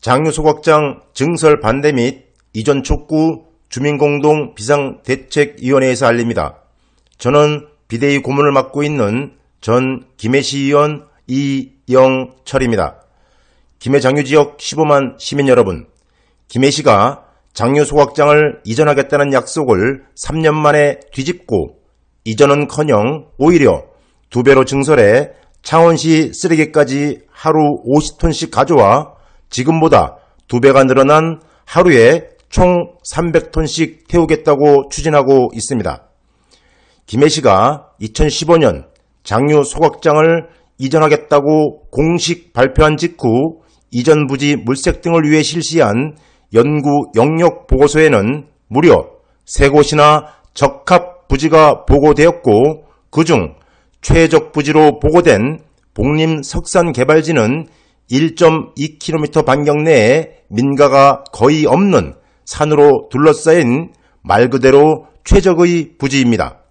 장유소각장 증설 반대 및 이전 촉구 주민공동 비상대책위원회에서 알립니다. 저는 비대위 고문을 맡고 있는 전 김해시의원 이영철입니다. 김해 장유지역 15만 시민 여러분, 김해시가 장유소각장을 이전하겠다는 약속을 3년 만에 뒤집고 이전은커녕 오히려 2배로 증설해 창원시 쓰레기까지 하루 50톤씩 가져와 지금보다 2배가 늘어난 하루에 총 300톤씩 태우겠다고 추진하고 있습니다. 김해시가 2015년 장유소각장을 이전하겠다고 공식 발표한 직후 이전 부지 물색 등을 위해 실시한 연구 영역 보고서에는 무려 3곳이나 적합 부지가 보고되었고 그중 최적 부지로 보고된 복림 석산 개발지는 1.2km 반경 내에 민가가 거의 없는 산으로 둘러싸인 말 그대로 최적의 부지입니다.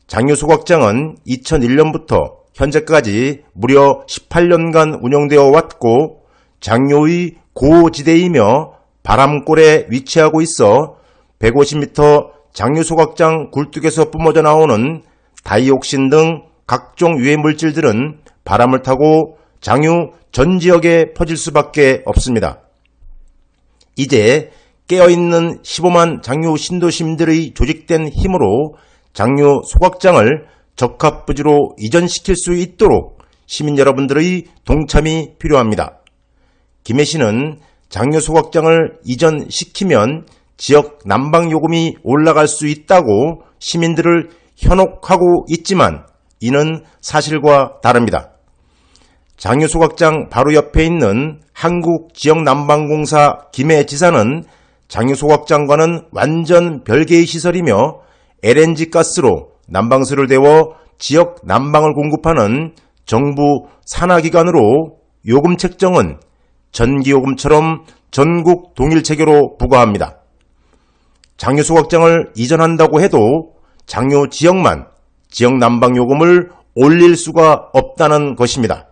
장유소각장은 2001년부터 현재까지 무려 18년간 운영되어 왔고 장유의 고지대이며 바람골에 위치하고 있어 150m 장유소각장 굴뚝에서 뿜어져 나오는 다이옥신 등 각종 유해 물질들은 바람을 타고 장유 전 지역에 퍼질 수밖에 없습니다. 이제 깨어있는 15만 장유 신도시민들의 조직된 힘으로 장유 소각장을 적합부지로 이전시킬 수 있도록 시민 여러분들의 동참이 필요합니다. 김해시는 장유 소각장을 이전시키면 지역 난방요금이 올라갈 수 있다고 시민들을 현혹하고 있지만 이는 사실과 다릅니다. 장유소각장 바로 옆에 있는 한국지역난방공사 김해지사는 장유소각장과는 완전 별개의 시설이며 LNG 가스로 난방수를 데워 지역 난방을 공급하는 정부 산하기관으로 요금 책정은 전기요금처럼 전국 동일 체계로 부과합니다. 장유소각장을 이전한다고 해도 장유 지역만 지역 난방요금을 올릴 수가 없다는 것입니다.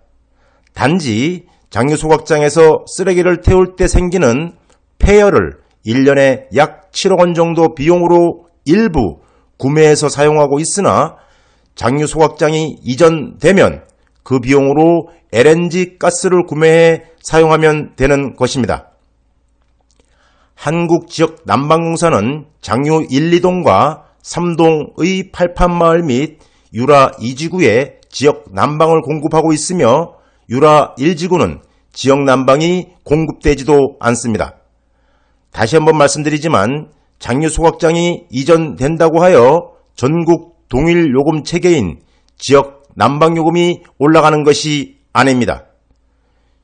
단지 장유소각장에서 쓰레기를 태울 때 생기는 폐열을 1년에 약 7억 원 정도 비용으로 일부 구매해서 사용하고 있으나 장유소각장이 이전되면 그 비용으로 LNG 가스를 구매해 사용하면 되는 것입니다. 한국지역난방공사는 장유 1, 2동과 3동의 팔판마을 및 유라 2지구에 지역 난방을 공급하고 있으며 유라 1지구는 지역 난방이 공급되지도 않습니다. 다시 한번 말씀드리지만 장유소각장이 이전된다고 하여 전국 동일 요금 체계인 지역 난방요금이 올라가는 것이 아닙니다.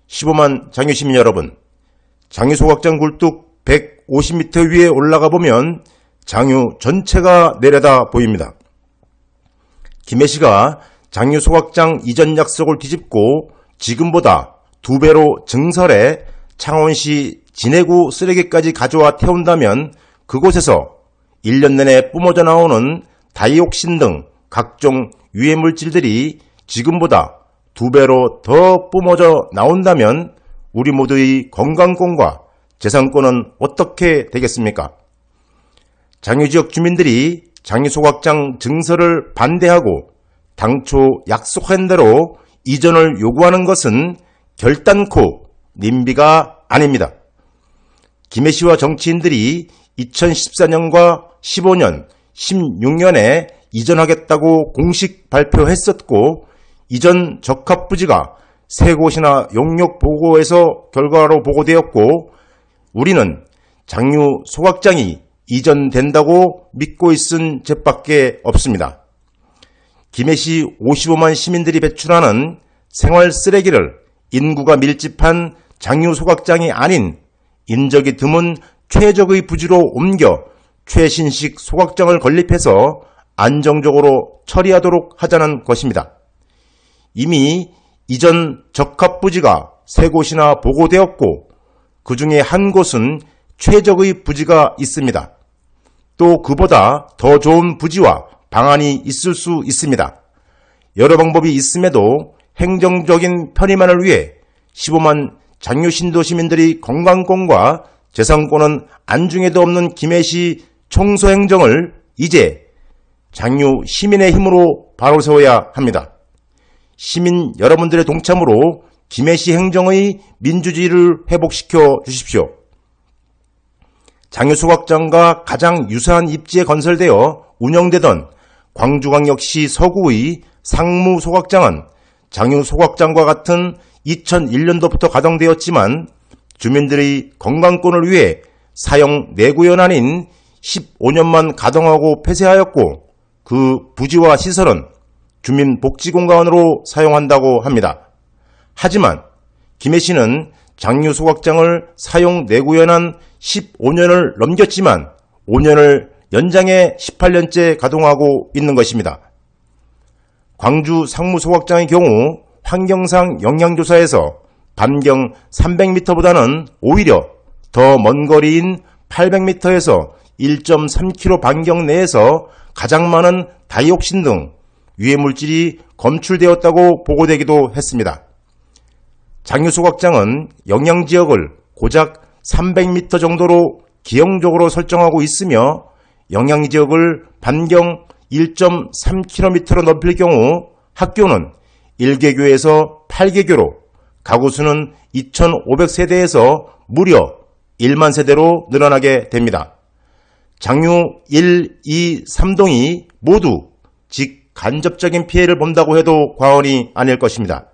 15만 장유시민 여러분, 장유소각장 굴뚝 150m 위에 올라가 보면 장유 전체가 내려다 보입니다. 김해시가 장유소각장 이전 약속을 뒤집고 지금보다 2배로 증설해 창원시 진해구 쓰레기까지 가져와 태운다면 그곳에서 1년 내내 뿜어져 나오는 다이옥신 등 각종 유해 물질들이 지금보다 2배로 더 뿜어져 나온다면 우리 모두의 건강권과 재산권은 어떻게 되겠습니까? 장유지역 주민들이 장유소각장 증설을 반대하고 당초 약속한 대로 이전을 요구하는 것은 결단코 님비가 아닙니다. 김해시와 정치인들이 2014년과 15년, 16년에 이전하겠다고 공식 발표했었고 이전 적합부지가 3곳이나 용역 보고에서 결과로 보고되었고 우리는 장유 소각장이 이전된다고 믿고 있은 jet밖에 없습니다. 김해시 55만 시민들이 배출하는 생활 쓰레기를 인구가 밀집한 장유 소각장이 아닌 인적이 드문 최적의 부지로 옮겨 최신식 소각장을 건립해서 안정적으로 처리하도록 하자는 것입니다. 이미 이전 적합부지가 3곳이나 보고되었고 그 중에 한 곳은 최적의 부지가 있습니다. 또 그보다 더 좋은 부지와 방안이 있을 수 있습니다. 여러 방법이 있음에도 행정적인 편의만을 위해 15만 장유 신도 시민들이 건강권과 재산권은 안중에도 없는 김해시 청소 행정을 이제 장유 시민의 힘으로 바로 세워야 합니다. 시민 여러분들의 동참으로 김해시 행정의 민주주의를 회복시켜 주십시오. 장유 소각장과 가장 유사한 입지에 건설되어 운영되던 광주광역시 서구의 상무 소각장은 장유 소각장과 같은 2001년도부터 가동되었지만 주민들의 건강권을 위해 사용 내구연 아닌 15년만 가동하고 폐쇄하였고 그 부지와 시설은 주민복지공간으로 사용한다고 합니다. 하지만 김해시는 장유 소각장을 사용 내구연한 15년을 넘겼지만 5년을 연장해 18년째 가동하고 있는 것입니다. 광주 상무 소각장의 경우 환경상 영향조사에서 반경 300m보다는 오히려 더 먼 거리인 800m에서 1.3km 반경 내에서 가장 많은 다이옥신 등 유해물질이 검출되었다고 보고되기도 했습니다. 장유 소각장은 영향지역을 고작 300m 정도로 기형적으로 설정하고 있으며 영향지역을 반경 1.3km로 넓힐 경우 학교는 1개교에서 8개교로 가구수는 2,500세대에서 무려 1만 세대로 늘어나게 됩니다. 장유 1, 2, 3동이 모두 직간접적인 피해를 본다고 해도 과언이 아닐 것입니다.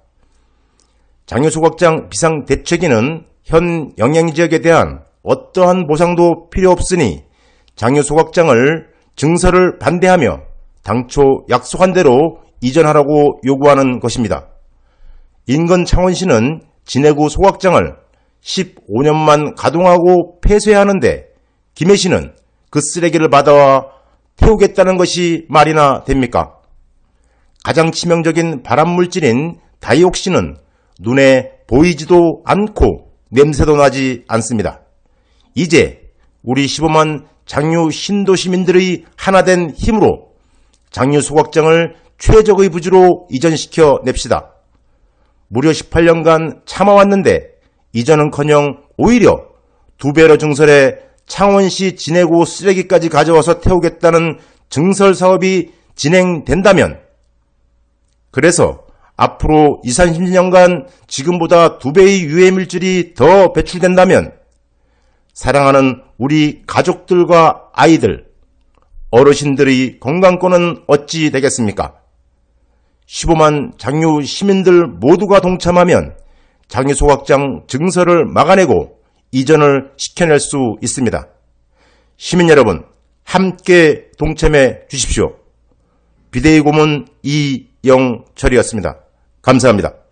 장유 소각장 비상대책위는 현 영향지역에 대한 어떠한 보상도 필요 없으니 장유 소각장을 증설을 반대하며 당초 약속한 대로 이전하라고 요구하는 것입니다. 인근 창원시는 진해구 소각장을 15년만 가동하고 폐쇄하는데 김해시는 그 쓰레기를 받아와 태우겠다는 것이 말이나 됩니까? 가장 치명적인 발암물질인 다이옥신은 눈에 보이지도 않고 냄새도 나지 않습니다. 이제 우리 15만 장유 신도 시민들의 하나된 힘으로 장유 소각장을 최적의 부지로 이전시켜 냅시다. 무려 18년간 참아왔는데 이전은커녕 오히려 2배로 증설해 창원시 진해구 쓰레기까지 가져와서 태우겠다는 증설 사업이 진행된다면, 그래서 앞으로 20, 30년간 지금보다 2배의 유해물질이 더 배출된다면 사랑하는 우리 가족들과 아이들, 어르신들의 건강권은 어찌 되겠습니까? 15만 장유 시민들 모두가 동참하면 장유 소각장 증설을 막아내고 이전을 시켜낼 수 있습니다. 시민 여러분, 함께 동참해 주십시오. 비대위 고문 이영철이었습니다. 감사합니다.